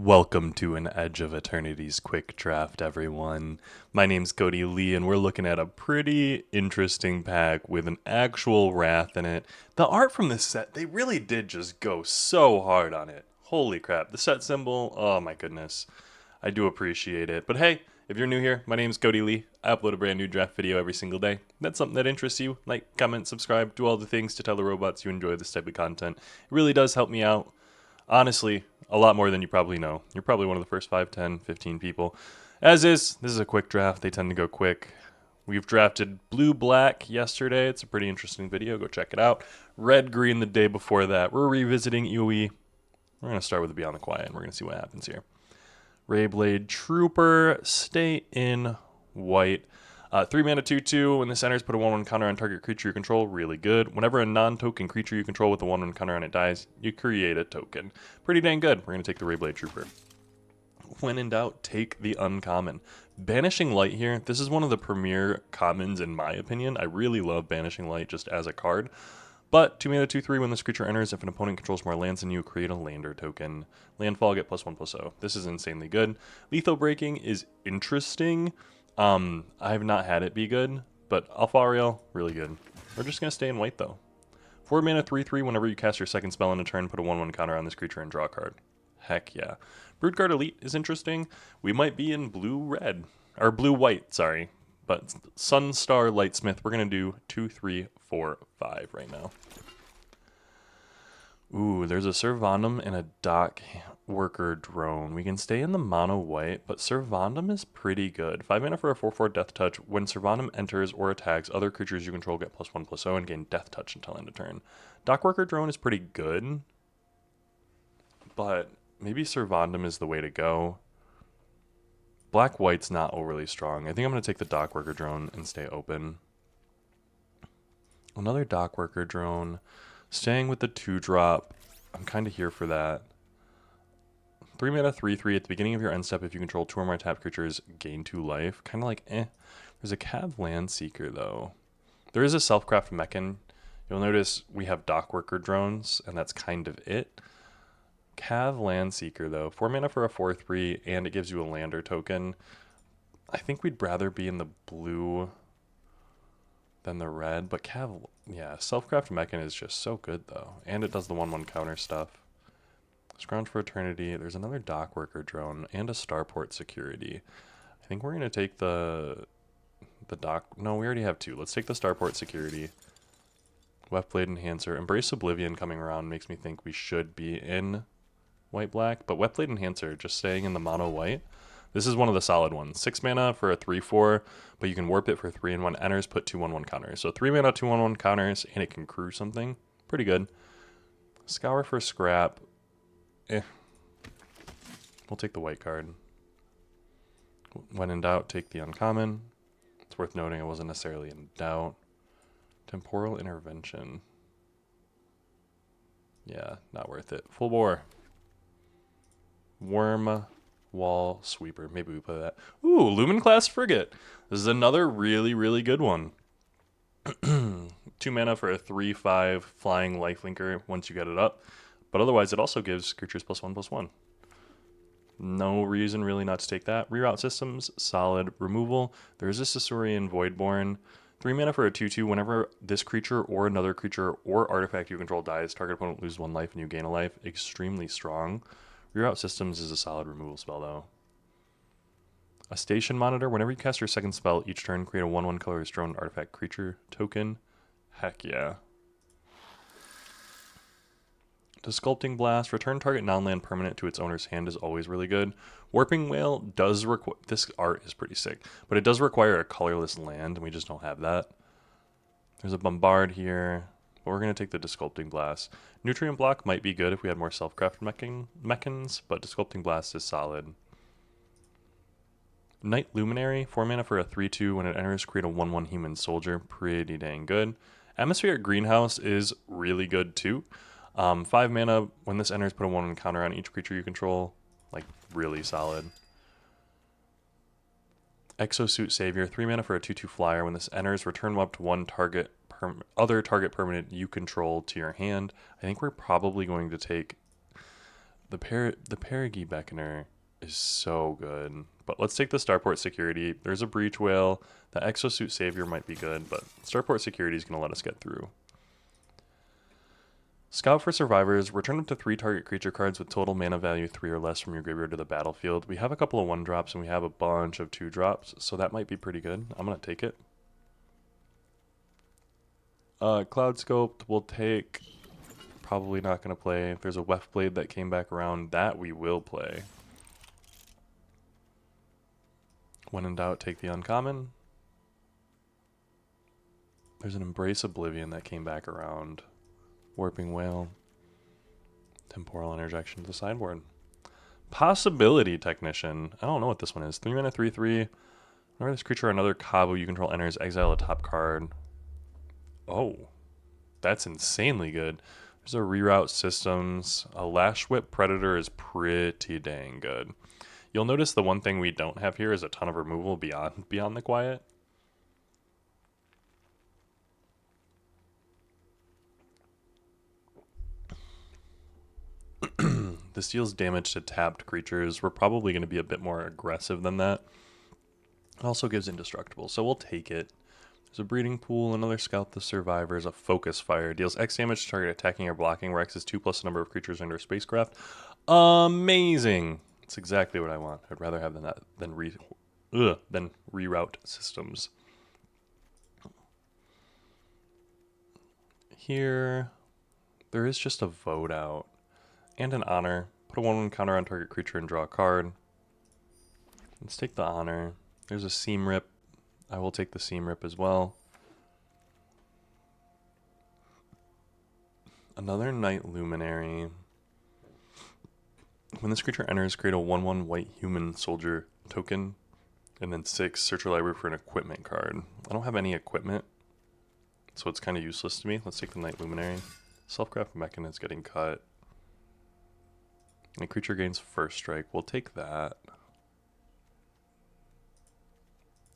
Welcome to an Edge of Eternities quick draft, everyone. My name's Cody Lee, and we're looking at a pretty interesting pack with an actual Wrath in it. The art from this set, they really did just go so hard on it. Holy crap. The set symbol, oh my goodness. I do appreciate it. But hey, if you're new here, my name's Cody Lee. I upload a brand new draft video every single day. If that's something that interests you. Like, comment, subscribe, do all the things to tell the robots you enjoy this type of content. It really does help me out. Honestly, a lot more than you probably know. You're probably one of the first 5, 10, 15 people. As is, this is a quick draft. They tend to go quick. We've drafted blue-black yesterday. It's a pretty interesting video. Go check it out. Red-green the day before that. We're revisiting EOE. We're going to start with the Beyond the Quiet, and we're going to see what happens here. Rayblade Trooper, stay in white. 3 mana 2/2. When this enters, put a 1/1 counter on target creature you control. Really good. Whenever a non-token creature you control with a 1/1 counter on it dies, you create a token. Pretty dang good. We're going to take the Rayblade Trooper. When in doubt, take the uncommon. Banishing Light here. This is one of the premier commons in my opinion. I really love Banishing Light just as a card. But 2 mana 2/3. When this creature enters, if an opponent controls more lands than you, create a lander token. Landfall, get +1/+0. This is insanely good. Lethal Breaking is interesting. I have not had it be good, but Alfariel, really good. We're just going to stay in white, though. 4 mana 3/3, whenever you cast your second spell in a turn, put a 1/1 counter on this creature and draw a card. Heck yeah. Broodguard Elite is interesting. We might be in blue-red, or blue-white, sorry. But Sunstar Lightsmith, we're going to do 2, 3, 4, 5 right now. Ooh, there's a Servandum and a Dock Worker Drone. We can stay in the mono white, but Servandum is pretty good. 5 mana for a 4/4 Death Touch. When Servandum enters or attacks, other creatures you control get +1/+0 and gain Death Touch until end of turn. Dock Worker Drone is pretty good, but maybe Servandum is the way to go. Black-white's not overly strong. I think I'm going to take the Dock Worker Drone and stay open. Another Dock Worker Drone. Staying with the 2-drop. I'm kind of here for that. 3 mana 3/3 at the beginning of your end step. If you control 2 or more tapped creatures, gain 2 life. Kind of like There's a Cav Landseeker though. There is a Selfcraft Mechan. You'll notice we have Dock Worker Drones, and that's kind of it. Cav Landseeker though. 4 mana for a 4/3, and it gives you a lander token. I think we'd rather be in the blue than the red, but yeah, Selfcraft Mechan is just so good though, and it does the 1/1 counter stuff. Scrounge for Eternity. There's another Dock Worker Drone and a Starport Security. I think we're gonna take the dock. No, we already have 2. Let's take the Starport Security. Weftblade Enhancer. Embrace Oblivion coming around makes me think we should be in white-black, but Weftblade Enhancer, just staying in the mono white. This is one of the solid ones. 6 mana for a 3/4, but you can warp it for 3, and when enters, put 2 1/1 counters. So 3 mana, 2 1/1 counters, and it can crew something. Pretty good. Scour for scrap. We'll take the white card. When in doubt, take the uncommon. It's worth noting I wasn't necessarily in doubt. Temporal Intervention. Yeah, not worth it. Full bore. Worm Wall Sweeper. Maybe we play that. Ooh, Lumen Class Frigate. This is another really, really good one. 2 mana for a 3/5 flying lifelinker once you get it up. But otherwise, it also gives creatures +1/+1. No reason really not to take that. Reroute Systems, solid. Removal. There is a Saurian Voidborn. 3 mana for a 2/2. Whenever this creature or another creature or artifact you control dies, target opponent loses 1 life and you gain a life. Extremely strong. Reroute Systems is a solid removal spell, though. A Station Monitor. Whenever you cast your second spell each turn, create a 1/1 colorless drone artifact creature token. Heck yeah. To Sculpting Blast. Return target non-land permanent to its owner's hand is always really good. Warping Whale does require... This art is pretty sick, but it does require a colorless land, and we just don't have that. There's a Bombard here. But we're going to take the Desculpting Blast. Nutrient Block might be good if we had more Selfcraft Mechans, but Desculpting Blast is solid. Night Luminary, 4 mana for a 3/2. When it enters, create a 1/1 human soldier. Pretty dang good. Atmospheric Greenhouse is really good too. 5 mana, when this enters, put a 1/1 counter on each creature you control. Like, really solid. Exosuit Savior, 3 mana for a 2/2 flyer. When this enters, return up to 1 other target permanent you control to your hand. I think we're probably going to take The Perigee Beckoner is so good. But let's take the Starport Security. There's a Breach Whale. The Exosuit Savior might be good, but Starport Security is going to let us get through. Scout for Survivors. Return up to 3 target creature cards with total mana value 3 or less from your graveyard to the battlefield. We have a couple of 1-drops and we have a bunch of 2-drops, so that might be pretty good. I'm going to take it. Cloud Scoped we'll take. Probably not going to play. If there's a Weft Blade that came back around, that we will play. When in doubt, take the uncommon. There's an Embrace Oblivion that came back around. Warping Whale. Temporal Interjection to the sideboard. Possibility Technician. I don't know what this one is. 3 mana, 3/3. Whenever this creature or another Kabu you control enters, exile a top card. Oh, that's insanely good. There's a Reroute Systems. A Lash Whip Predator is pretty dang good. You'll notice the one thing we don't have here is a ton of removal beyond the Quiet. This deals damage to tapped creatures. We're probably going to be a bit more aggressive than that. It also gives indestructible, so we'll take it. There's a Breeding Pool, another Scout the Survivors, a Focus Fire. Deals X damage to target attacking or blocking, where X is 2 plus the number of creatures under a spacecraft. Amazing! That's exactly what I want. I'd rather have that than Reroute Systems. Here, there is just a Vote Out. And an Honor. Put a 1/1 counter on target creature and draw a card. Let's take the Honor. There's a Seam Rip. I will take the Seam Rip as well. Another Night Luminary. When this creature enters, create a 1/1 white human soldier token. And then 6, search your library for an equipment card. I don't have any equipment, so it's kind of useless to me. Let's take the Night Luminary. Self-Craft Mechan is getting cut. And a creature gains first strike. We'll take that.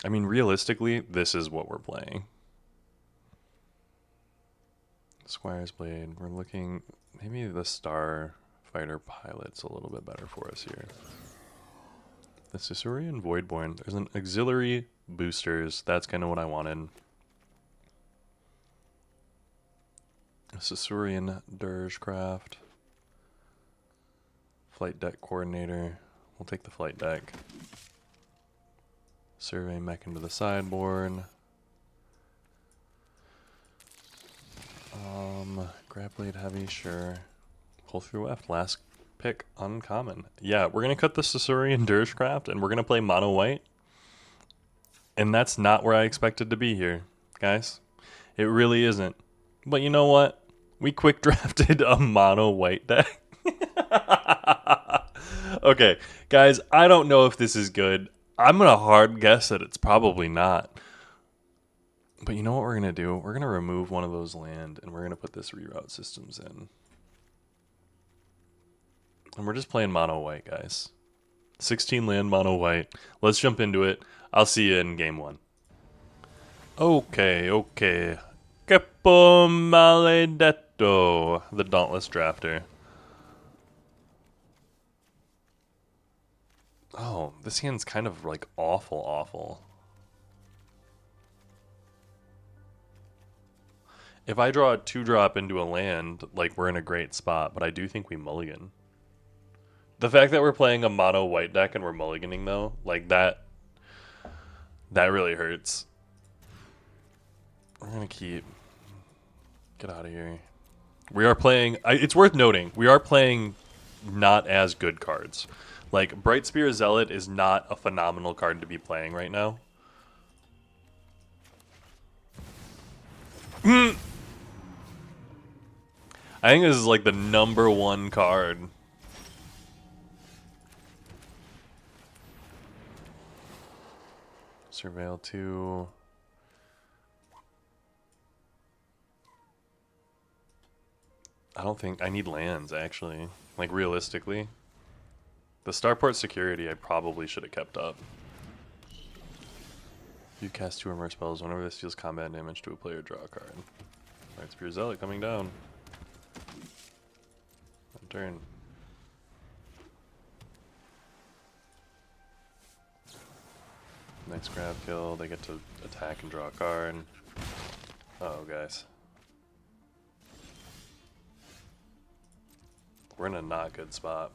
I mean, realistically, this is what we're playing. Squire's Blade. We're looking... Maybe the Starfighter Pilot's a little bit better for us here. The Sisurian Voidborn. There's an Auxiliary Boosters. That's kind of what I wanted. A Sisurian Dirgecraft. Flight Deck Coordinator. We'll take the Flight Deck. Survey Mech into the sideboard. Grab Blade Heavy, sure. Pull through Weft. Last pick, uncommon. Yeah, we're going to cut the Sisurian Dirgecraft and we're going to play mono white. And that's not where I expected to be here, guys. It really isn't. But you know what? We quick drafted a mono white deck. Okay, guys, I don't know if this is good. I'm going to hard guess that it's probably not. But you know what we're going to do? We're going to remove one of those land, and we're going to put this Reroute Systems in. And we're just playing mono white, guys. 16 land mono white. Let's jump into it. I'll see you in game 1. Okay. Capo Maledetto, the Dauntless Drafter. Oh, this hand's kind of like awful. If I draw a 2-drop into a land, like, we're in a great spot, but I do think we mulligan. The fact that we're playing a mono white deck and we're mulliganing, though, like, that really hurts. We're gonna keep. Get out of here. We are playing. It's worth noting, we are playing not as good cards. Like, Brightspear Zealot is not a phenomenal card to be playing right now. I think this is like the #1 card. Surveil 2. I don't think I need lands, actually. Like, realistically. The Starport Security I probably should have kept up. You cast 2 or more spells. Whenever this deals combat damage to a player, draw a card. Brightspear Zealot coming down. Turn. next grab kill, they get to attack and draw a card. Uh oh, guys. We're in a not good spot.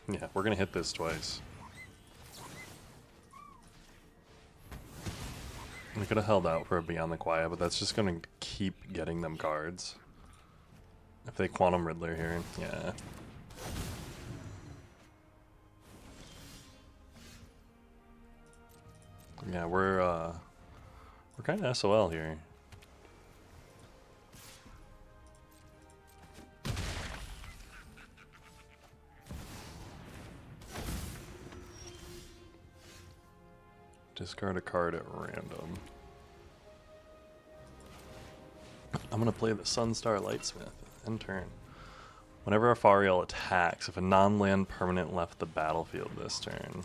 Yeah, we're gonna hit this twice. We could have held out for a Beyond the Quiet, but that's just gonna keep getting them cards. If they Quantum Riddler here, yeah. Yeah, we're kind of SOL here. Discard a card at random. I'm gonna play the Sunstar Lightsmith. End turn. Whenever Afariel attacks, if a non-land permanent left the battlefield this turn.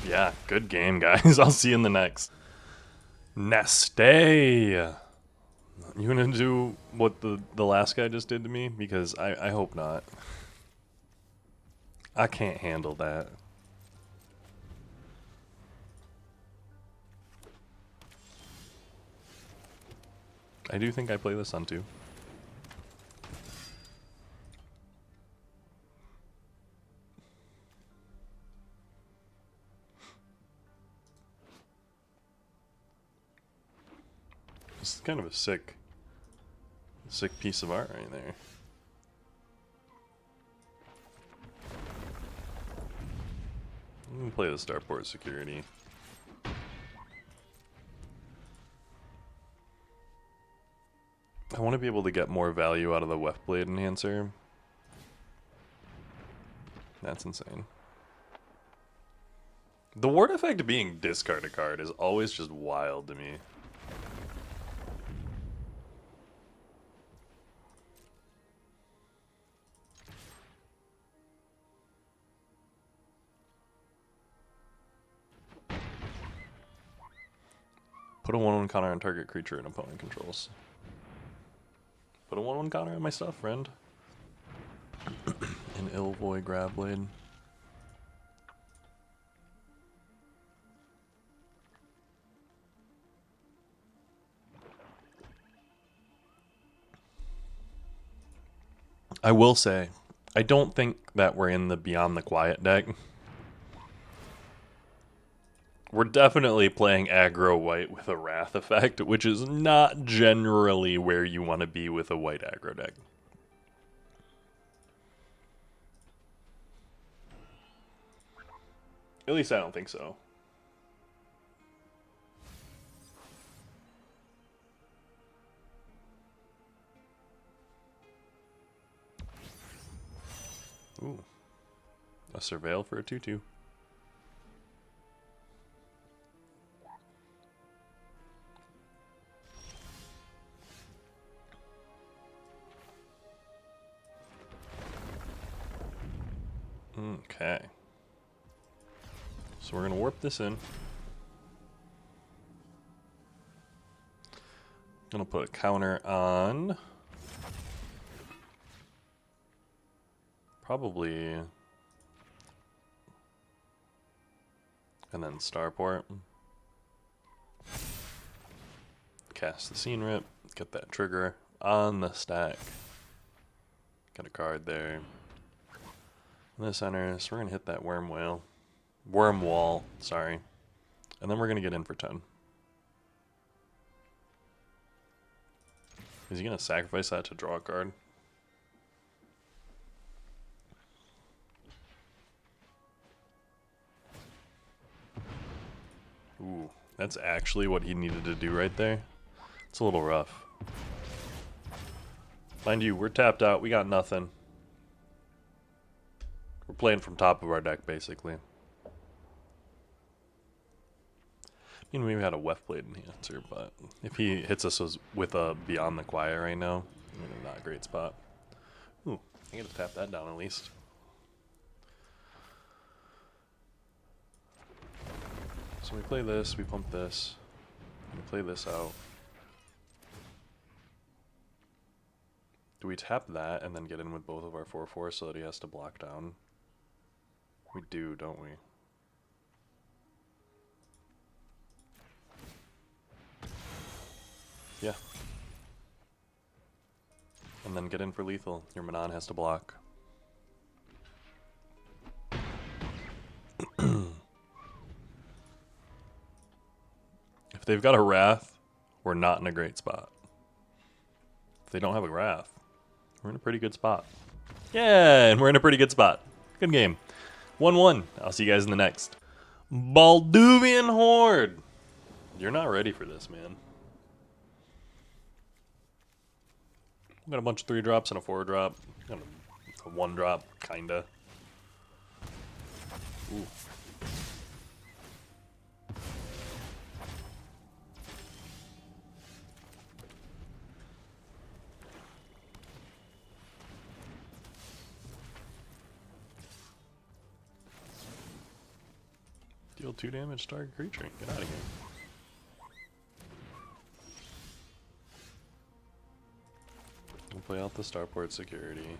Yeah, good game, guys. I'll see you in the next. Neste! You gonna do what the last guy just did to me? Because I hope not. I can't handle that. I do think I play this on 2. This is kind of a sick piece of art right there. I'm gonna play the Starport Security. I want to be able to get more value out of the Weftblade Enhancer. That's insane. The ward effect being discard a card is always just wild to me. Put a 1/1 counter on target creature an opponent controls. Put a 1/1 counter on my stuff, friend. An Illvoy Grabblade. I will say, I don't think that we're in the Beyond the Quiet deck. We're definitely playing aggro white with a Wrath effect, which is not generally where you want to be with a white aggro deck. At least I don't think so. Ooh. A Surveil for a 2/2. Okay. So we're going to warp this in. Going to put a counter on. Probably. And then Starport. Cast the Scene Rip. Get that trigger on the stack. Got a card there. In the center, so we're going to hit that Worm Wall, sorry. And then we're going to get in for 10. Is he going to sacrifice that to draw a card? Ooh, that's actually what he needed to do right there. It's a little rough. Mind you, we're tapped out. We got nothing. We're playing from top of our deck, basically. I mean, we had a Weftblade Enhancer, but if he hits us with a Beyond the Quiet right now, we're in not a great spot. Ooh, I get to tap that down at least. So we play this, we pump this, we play this out. Do we tap that and then get in with both of our 4/4 so that he has to block down? We do, don't we? Yeah. And then get in for lethal. Your Manon has to block. If they've got a Wrath, we're not in a great spot. If they don't have a Wrath, we're in a pretty good spot. Yeah, and we're in a pretty good spot. Good game. 1-1. I'll see you guys in the next. Balduvian Horde. You're not ready for this, man. Got a bunch of 3-drops and a 4-drop. Got a 1-drop, kinda. Ooh. Deal 2 damage to target creature. Get out of here. We'll play out the starport security.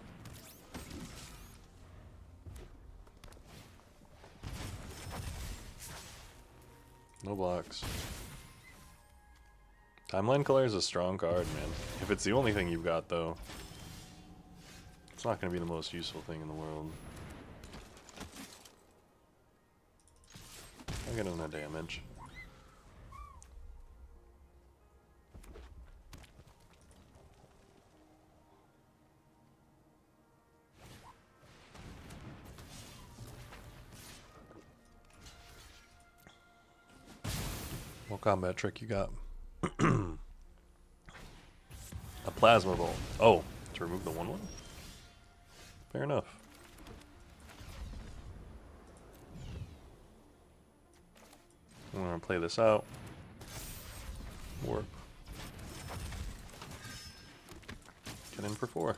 No blocks. Timeline Color is a strong card, man. If it's the only thing you've got, though, it's not going to be the most useful thing in the world. I get enough damage. What combat trick you got? A Plasma Bolt. Oh, to remove the 1/1? Fair enough. I'm gonna play this out. Warp. Get in for 4.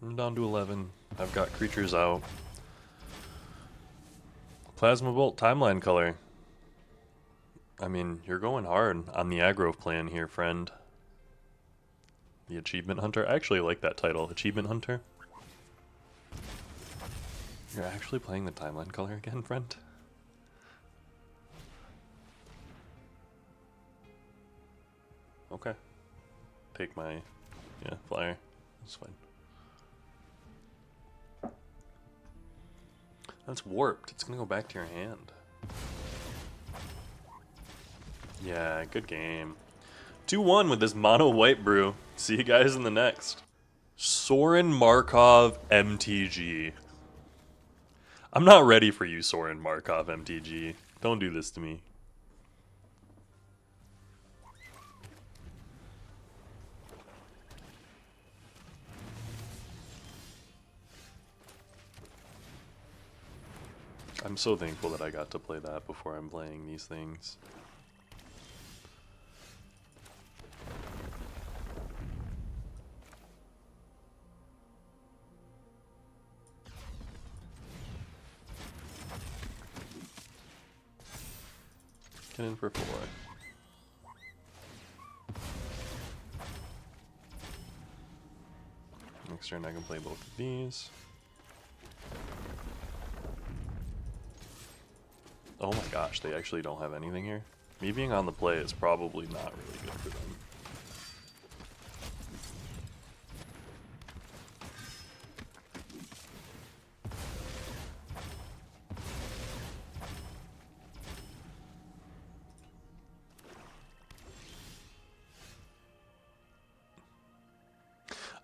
I'm down to 11. I've got creatures out. Plasma Bolt, Timeline Color. I mean, you're going hard on the aggro plan here, friend. The Achievement Hunter. I actually like that title, Achievement Hunter. You're actually playing the Timeline Color again, friend? Okay. Take my, flyer. That's fine. That's warped. It's gonna go back to your hand. Yeah, good game. 2-1 with this mono white brew. See you guys in the next. Soren Markov MTG. I'm not ready for you, Soren Markov MTG. Don't do this to me. I'm so thankful that I got to play that before I'm playing these things. Get in for 4. Next turn I can play both of these. Oh my gosh, they actually don't have anything here. Me being on the play is probably not really good for them.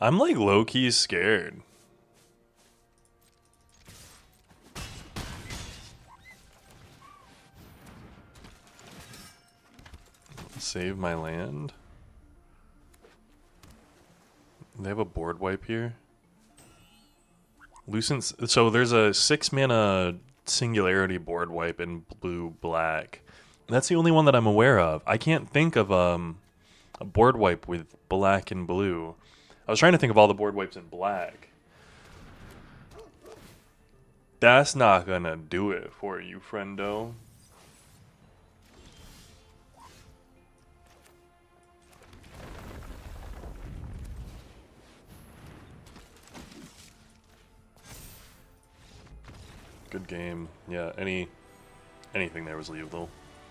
I'm like low-key scared. Save my land. They have a board wipe here. Lucent. So there's a 6-mana Singularity board wipe in blue-black. That's the only one that I'm aware of. I can't think of a board wipe with black and blue. I was trying to think of all the board wipes in black. That's not gonna do it for you, friendo. Good game. Yeah, anything there was lethal.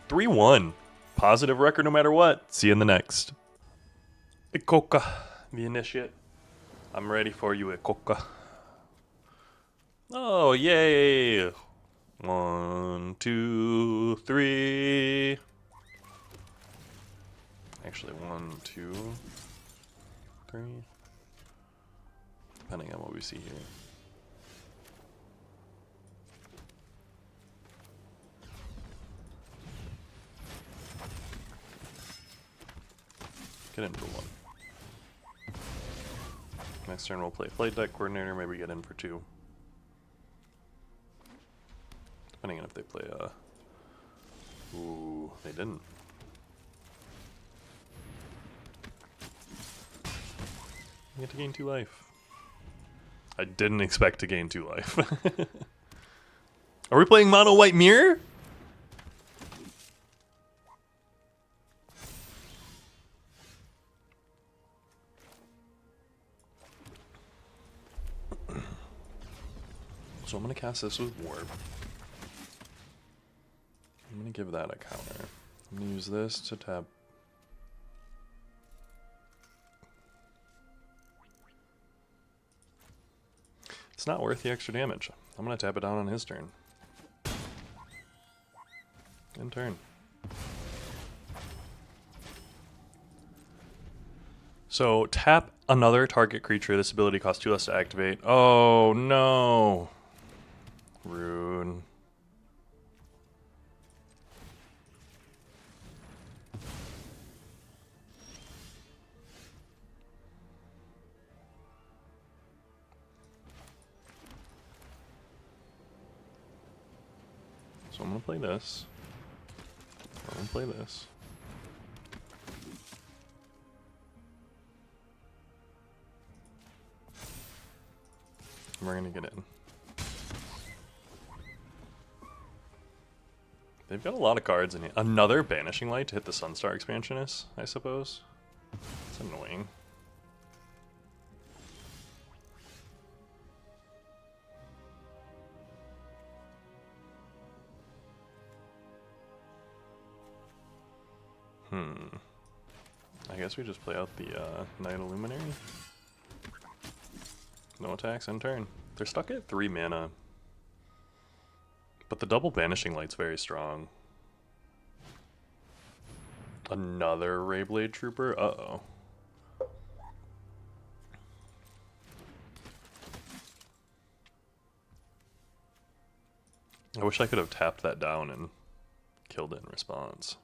3-1. Positive record no matter what. See you in the next. Ikoka, the initiate. I'm ready for you, Ikoka. Oh, yay! 1, 2, 3. Actually, 1, 2, 3. Depending on what we see here. Get in for 1. Next turn we'll play Flight Deck Coordinator, maybe get in for 2. Depending on if they play ooh, they didn't. You get to gain 2 life. I didn't expect to gain 2 life. Are we playing Mono White Mirror? So I'm going to cast this with Warp. I'm going to give that a counter. I'm going to use this to tap. It's not worth the extra damage. I'm going to tap it down on his turn. End turn. So tap another target creature. This ability costs 2 less to activate. Oh no. Rude. So I'm going to play this. I'm going to play this. And we're going to get in. They've got a lot of cards in here. Another Banishing Light to hit the Sunstar Expansionist, I suppose. It's annoying. I guess we just play out the Night Illuminary. No attacks, end turn. They're stuck at 3 mana. But the double Banishing Light's very strong. Another Rayblade Trooper? Uh-oh. I wish I could have tapped that down and killed it in response.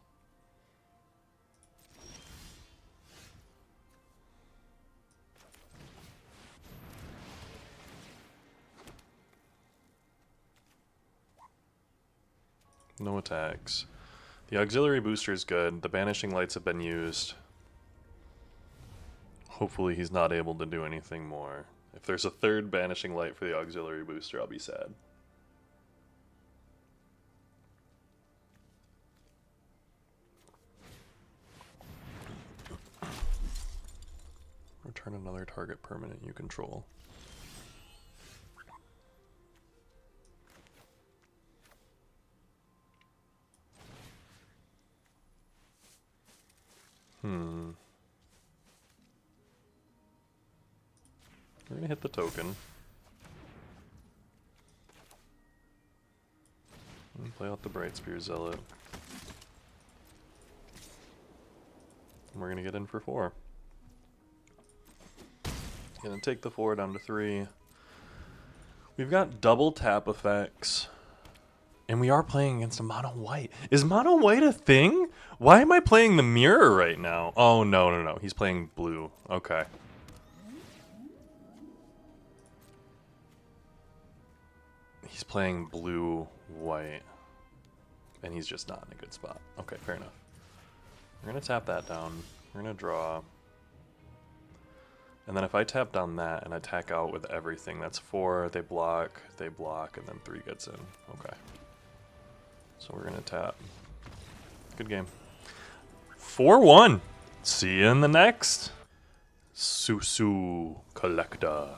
No attacks. The auxiliary booster is good. The banishing lights have been used. Hopefully he's not able to do anything more. If there's a third banishing light for the auxiliary booster, I'll be sad. Return another target permanent you control. We're gonna hit the token. And play out the Bright Spear Zealot. And we're gonna get in for 4. Gonna take the 4 down to 3. We've got double tap effects. And we are playing against a mono white. Is mono white a thing? Why am I playing the mirror right now? Oh, no. He's playing blue. Okay. He's playing blue, white. And he's just not in a good spot. Okay, fair enough. We're going to tap that down. We're going to draw. And then if I tap down that and attack out with everything, that's 4. They block, and then 3 gets in. Okay. So we're gonna tap. Good game. 4-1. See you in the next. Susu Collector.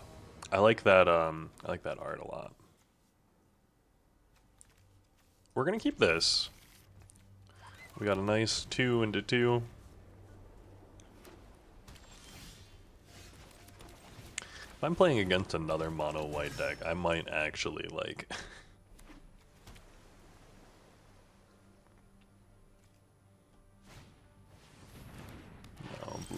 I like that art a lot. We're gonna keep this. We got a nice 2 into 2. If I'm playing against another mono white deck, I might actually like no, blue.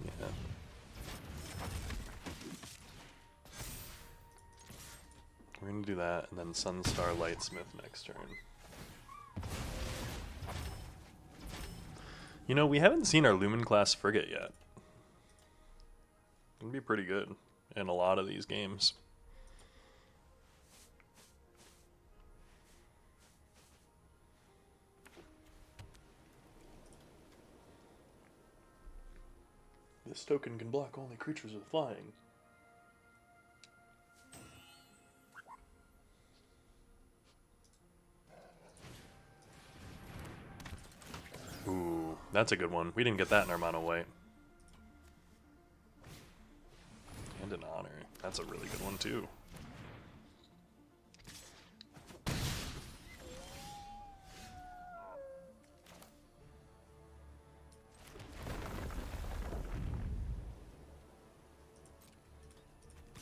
Yeah. We're gonna do that, and then Sunstar Lightsmith next turn. You know, we haven't seen our Lumen class frigate yet. It'd be pretty good in a lot of these games. This token can block only creatures with flying. Ooh, that's a good one. We didn't get that in our mono white. And an honor. That's a really good one too.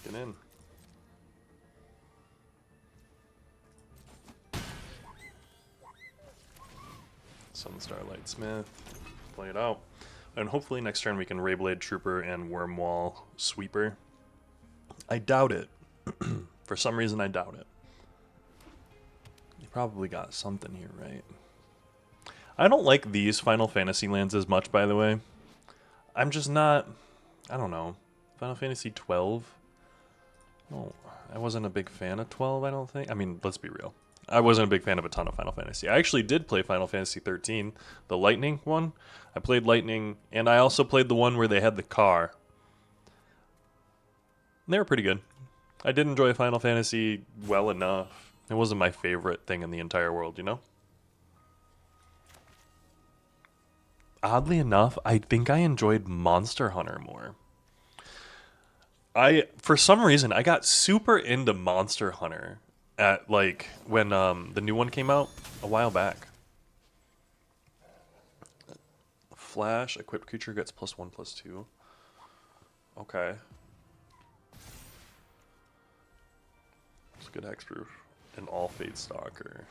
Get in. Sunstar Lightsmith. Play it out. And hopefully next turn we can Rayblade Trooper and Wormwall Sweeper. I doubt it. For some reason I doubt it. You probably got something here, right? I don't like these Final Fantasy lands as much, by the way. I'm just not... I don't know. Final Fantasy 12? No, I wasn't a big fan of 12, I don't think. I mean, let's be real. I wasn't a big fan of a ton of Final Fantasy. I actually did play Final Fantasy 13, the Lightning one. I played Lightning, and I also played the one where they had the car. And they were pretty good. I did enjoy Final Fantasy well enough. It wasn't my favorite thing in the entire world, you know? Oddly enough, I think I enjoyed Monster Hunter more. For some reason, I got super into Monster Hunter at like when the new one came out a while back. Flash, equipped creature gets +1/+2. Okay. It's good hexproof. An all fate stalker.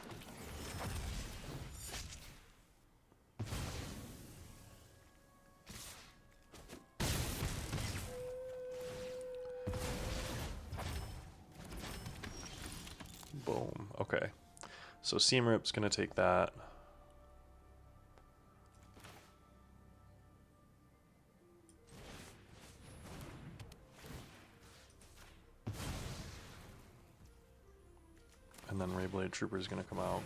Boom. Okay. So Seam Rip's gonna take that. And then Rayblade Trooper's gonna come out.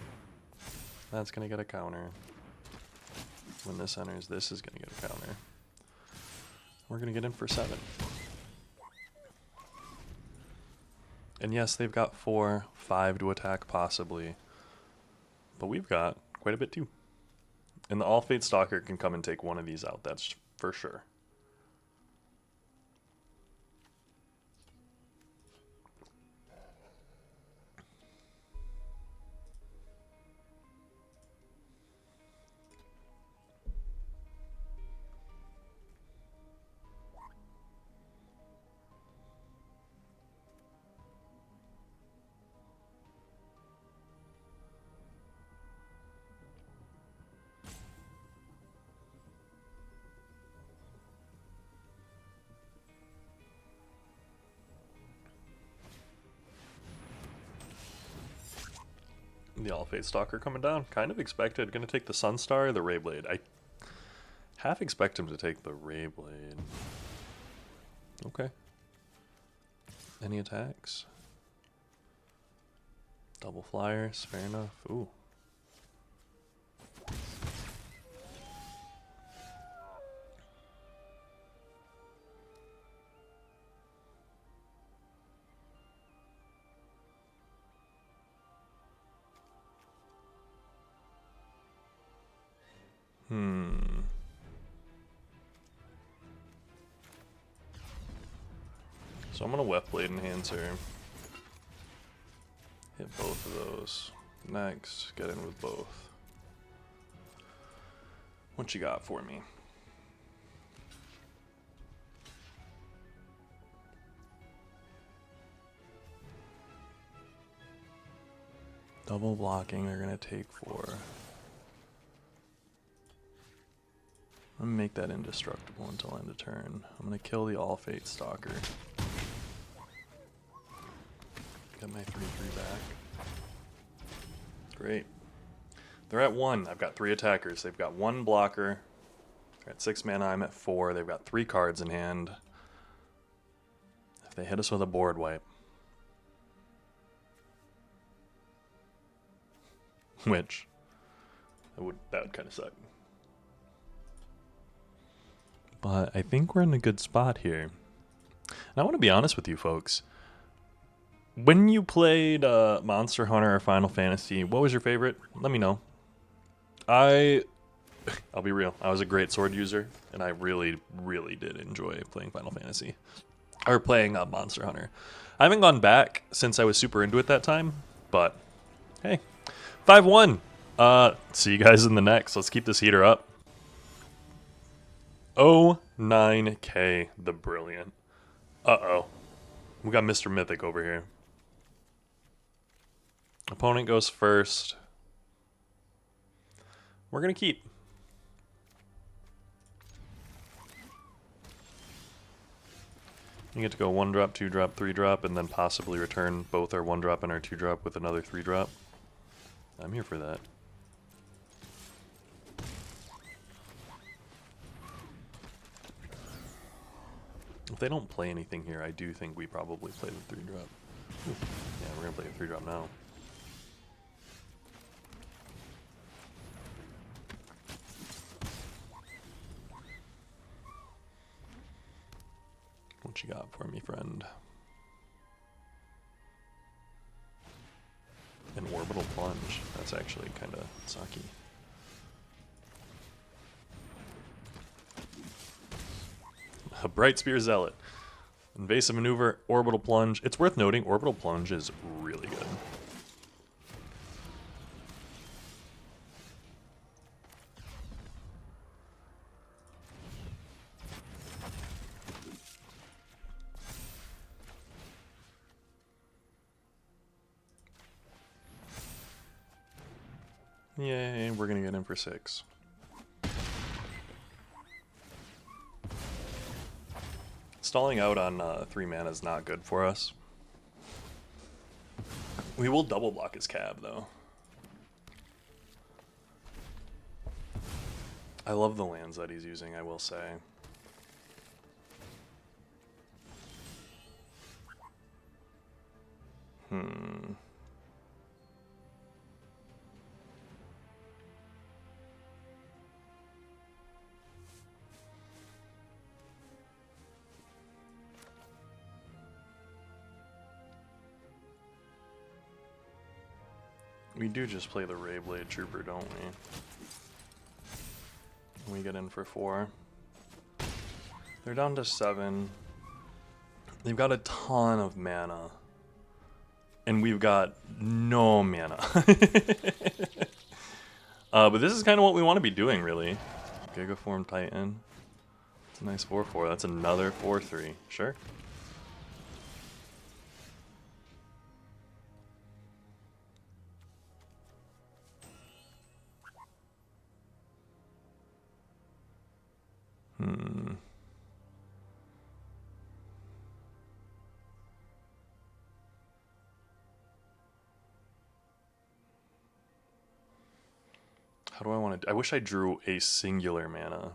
That's gonna get a counter. When this enters, this is gonna get a counter. We're gonna get in for 7. And yes, they've got 4, 5 to attack possibly. But we've got quite a bit too. And the All Fate Stalker can come and take one of these out, that's for sure. The All Fate Stalker coming down. Kind of expected. Gonna take the Sunstar, the Rayblade. I half expect him to take the Rayblade. Okay. Any attacks? Double flyers, fair enough. Ooh. So I'm gonna Weft Blade Enhancer. Hit both of those. Next, get in with both. What you got for me? Double blocking, they're gonna take 4. I'm gonna make that indestructible until end of turn. I'm gonna kill the All Fate Stalker. Get my 3/3 back. Great. They're at 1. I've got 3 attackers. They've got 1 blocker. They're at 6 mana. I'm at 4. They've got 3 cards in hand. If they hit us with a board wipe, which that would kind of suck. But I think we're in a good spot here. And I want to be honest with you folks. When you played Monster Hunter or Final Fantasy, what was your favorite? Let me know. I'll be real. I was a great sword user, and I really, really did enjoy playing Final Fantasy. Or playing Monster Hunter. I haven't gone back since I was super into it that time, but hey. 5-1. See you guys in the next. Let's keep this heater up. Oh, 9K, the brilliant. Uh-oh. We got Mr. Mythic over here. Opponent goes first. We're going to keep. You get to go 1-drop, 2-drop, 3-drop, and then possibly return both our 1-drop and our 2-drop with another 3-drop. I'm here for that. If they don't play anything here, I do think we probably play the 3-drop. Yeah, we're going to play the 3-drop now. What you got for me, friend? An orbital plunge. That's actually kind of sucky. A Bright Spear Zealot. Invasive Maneuver, Orbital Plunge. It's worth noting, Orbital Plunge is really good. Yay, we're gonna get in for 6. Stalling out on 3 mana is not good for us. We will double block his cab, though. I love the lands that he's using, I will say. We do just play the Rayblade Trooper, don't we? We get in for 4. They're down to 7. They've got a ton of mana. And we've got no mana. But this is kind of what we want to be doing, really. Gigaform Titan. It's a nice 4-4. That's another 4-3. Sure. How do I want to... I wish I drew a singular mana.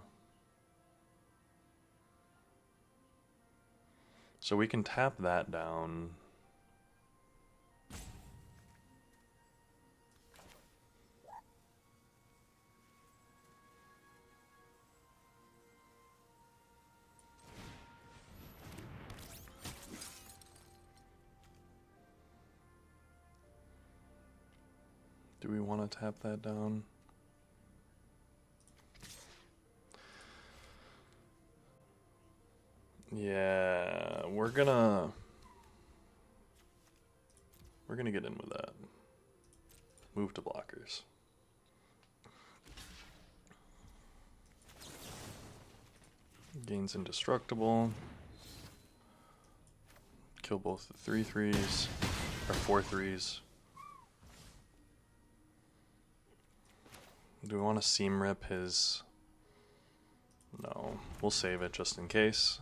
So we can tap that down. Do we want to tap that down? Yeah, we're we're gonna get in with that. Move to blockers. Gains indestructible. Kill both the 3/3s, or 4/3s. Do we want to seam rip his? No, we'll save it just in case.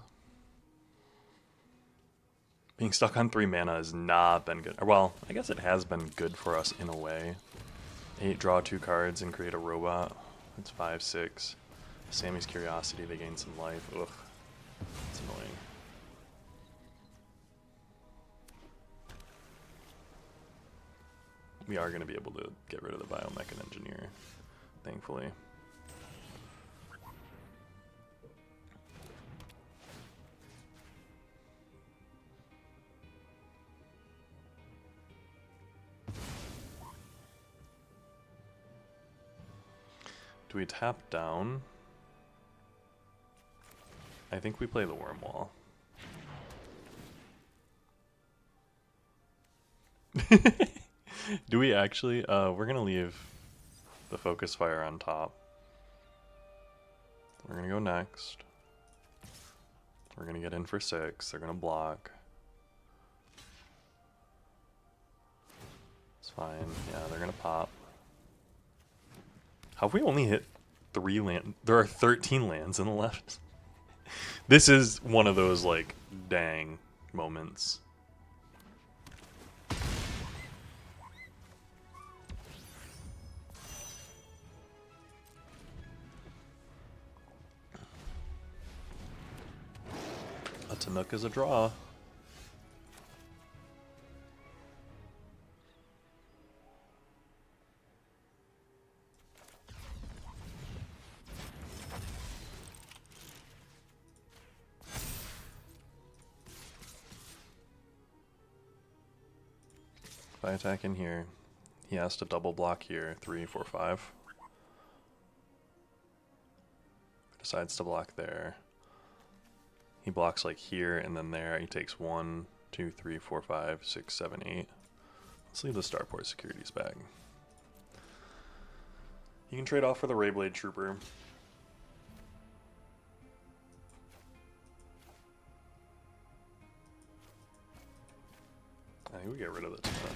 Being stuck on 3 mana has not been good. Well, I guess it has been good for us in a way. 8, draw 2 cards and create a robot. It's 5, 6. Sammy's Curiosity, they gain some life. Ugh, it's annoying. We are going to be able to get rid of the Biomech Engineer, thankfully. Do we tap down? I think we play the Worm Wall. Do we actually? We're gonna leave the Focus Fire on top. We're gonna go next. We're gonna get in for 6. They're gonna block. It's fine. Yeah, they're gonna pop. How have we only hit 3 land? There are 13 lands in the left. This is one of those, like, dang moments. A Tanook is a draw. If I attack in here, he has to double block here, 3, 4, 5. Decides to block there. He blocks like here and then there. He takes 1, 2, 3, 4, 5, 6, 7, 8. Let's leave the Starport Securities back. You can trade off for the Rayblade Trooper. I think we get rid of the Tanook.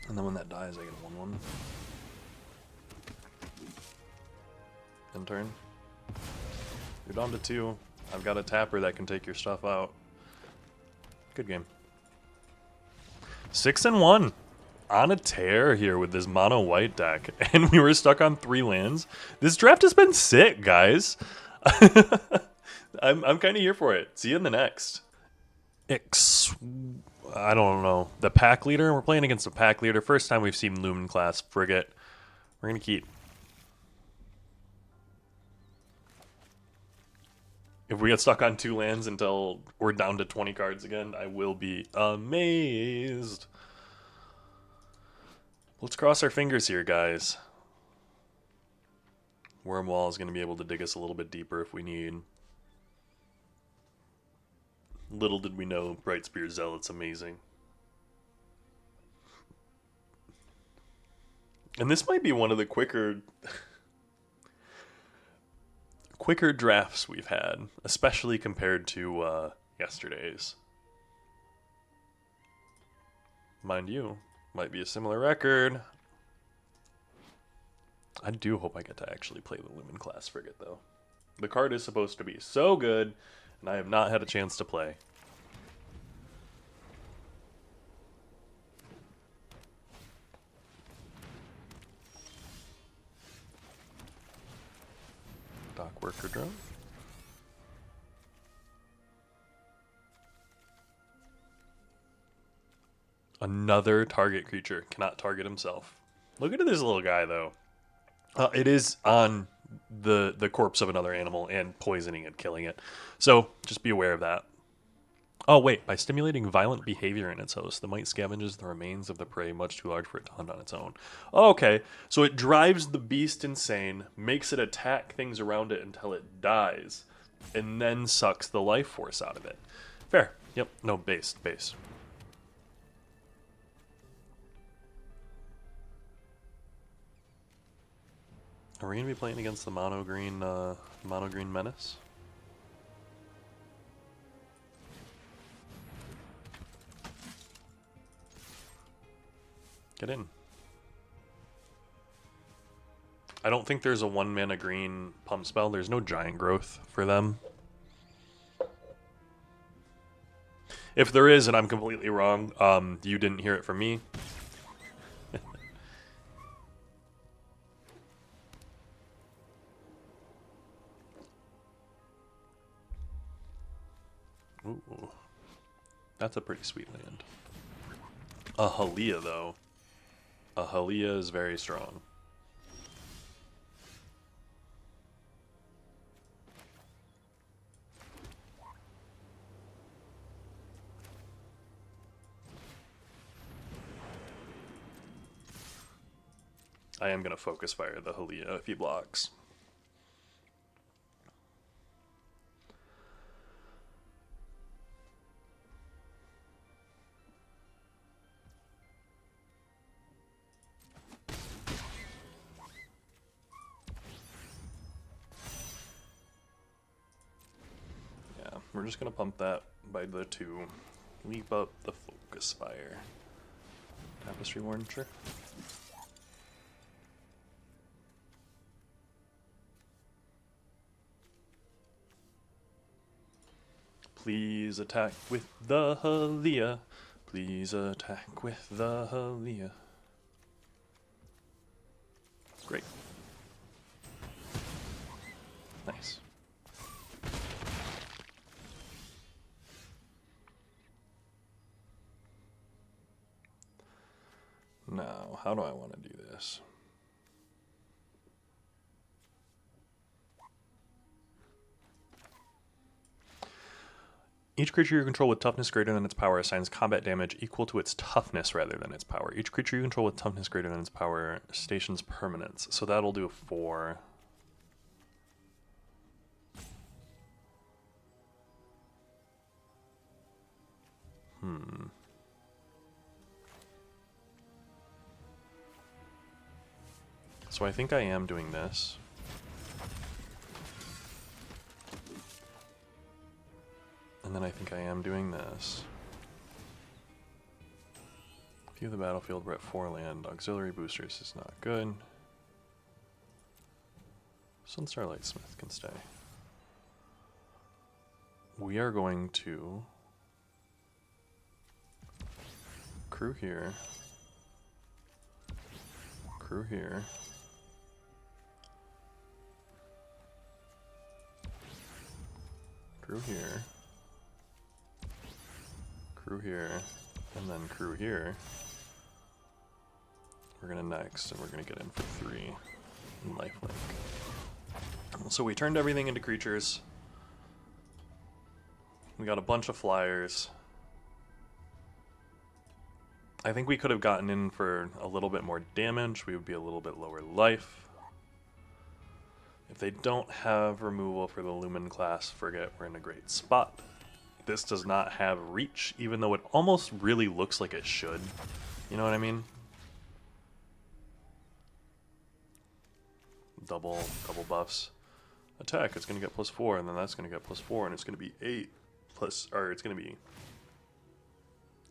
And then when that dies, I get a 1/1. End turn. You're down to 2. I've got a tapper that can take your stuff out. Good game. 6-1. On a tear here with this mono white deck. And we were stuck on 3 lands. This draft has been sick, guys. I'm kind of here for it. See you in the next. I don't know. The pack leader? We're playing against the pack leader. First time we've seen Lumen class frigate. We're going to keep. If we get stuck on 2 lands until we're down to 20 cards again, I will be amazed. Let's cross our fingers here, guys. Wormwall is going to be able to dig us a little bit deeper if we need. Little did we know, Brightspear Zealot's amazing. And this might be one of the quicker drafts we've had, especially compared to yesterday's. Mind you, might be a similar record. I do hope I get to actually play the Lumen class frigate, though. The card is supposed to be so good, and I have not had a chance to play. Dock Worker Drone. Another target creature. Cannot target himself. Look at this little guy, though. It is on the corpse of another animal and poisoning and killing it. So just be aware of that. Oh, wait. By stimulating violent behavior in its host, the mite scavenges the remains of the prey much too large for it to hunt on its own. Oh, okay. So it drives the beast insane, makes it attack things around it until it dies, and then sucks the life force out of it. Fair. Yep, no, base, base. Are we gonna be playing against the mono green menace? Get in. I don't think there's a 1-mana green pump spell. There's no giant growth for them. If there is, and I'm completely wrong, you didn't hear it from me. Ooh, that's a pretty sweet land. A Halia, though. A Halia is very strong. I am going to focus fire the Halia if he blocks. Yeah, we're just going to pump that by the 2. Leap up the focus fire. Tapestry Warden, sure. Please attack with the Halia. Please attack with the Halia. Great. Nice. Now, how do I want to do this? Each creature you control with toughness greater than its power assigns combat damage equal to its toughness rather than its power. Each creature you control with toughness greater than its power stations permanence. So that'll do 4. So I think I am doing this. And then I think I am doing this. View the battlefield, we're at 4 land. Auxiliary boosters is not good. Sun Starlight Smith can stay. We are going to crew here. Crew here. Crew here. Crew here. And then crew here. We're gonna next, and we're gonna get in for 3 in lifelink. So we turned everything into creatures. We got a bunch of flyers. I think we could have gotten in for a little bit more damage. We would be a little bit lower life. If they don't have removal for the Lumen class frigate, we're in a great spot. This does not have reach, even though it almost really looks like it should. You know what I mean? Double buffs. Attack, it's going to get +4, and then that's going to get +4, and it's going to be 8 plus, or it's going to be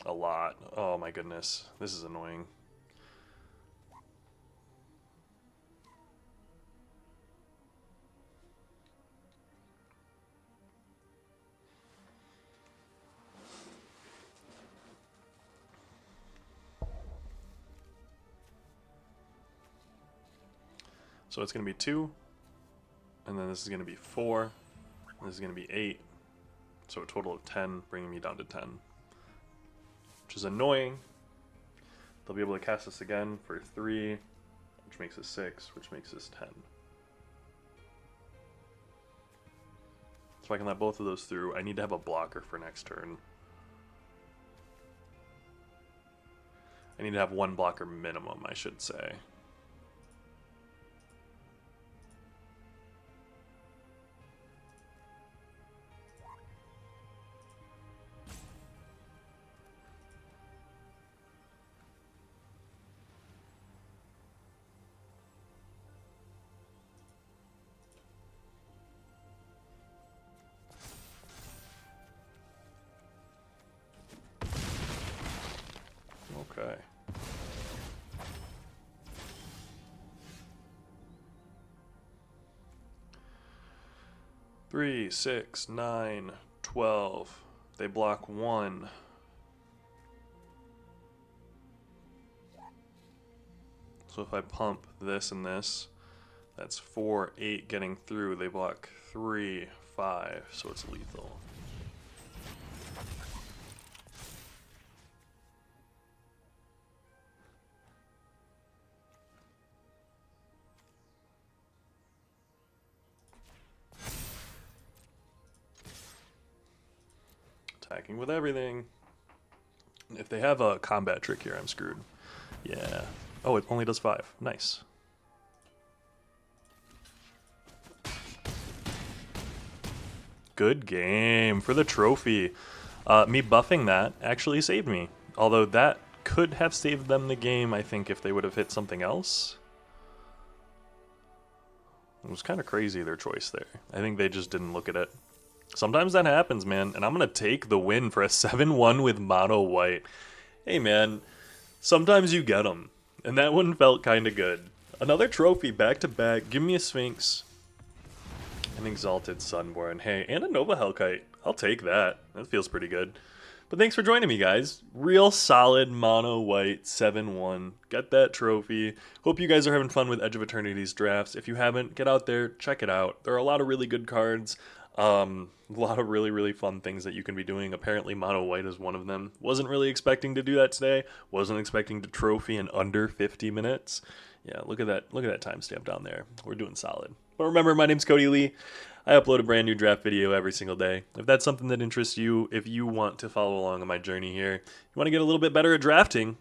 a lot. Oh my goodness, this is annoying. So it's going to be 2, and then this is going to be 4, and this is going to be 8, so a total of 10, bringing me down to 10. Which is annoying. They'll be able to cast this again for 3, which makes it 6, which makes this 10. So I can let both of those through. I need to have a blocker for next turn. I need to have 1 blocker minimum, I should say. 3, 6, 9, 12. They block 1. So if I pump this and this, that's 4, 8 getting through. They block 3, 5, so it's lethal. Attacking with everything. If they have a combat trick here, I'm screwed. Yeah. Oh, it only does 5. Nice. Good game for the trophy. Me buffing that actually saved me. Although that could have saved them the game, I think, if they would have hit something else. It was kind of crazy, their choice there. I think they just didn't look at it. Sometimes that happens, man. And I'm going to take the win for a 7-1 with mono white. Hey, man. Sometimes you get them. And that one felt kind of good. Another trophy back to back. Give me a Sphinx. An Exalted Sunborn. Hey, and a Nova Hellkite. I'll take that. That feels pretty good. But thanks for joining me, guys. Real solid mono white 7-1. Got that trophy. Hope you guys are having fun with Edge of Eternities drafts. If you haven't, get out there, check it out. There are a lot of really good cards. A lot of really, really fun things that you can be doing. Apparently, mono white is one of them. Wasn't really expecting to do that today. Wasn't expecting to trophy in under 50 minutes. Yeah, look at that. Look at that timestamp down there. We're doing solid. But remember, my name's Cody Lee. I upload a brand new draft video every single day. If that's something that interests you, if you want to follow along on my journey here, you want to get a little bit better at drafting,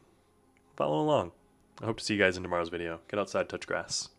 follow along. I hope to see you guys in tomorrow's video. Get outside, touch grass.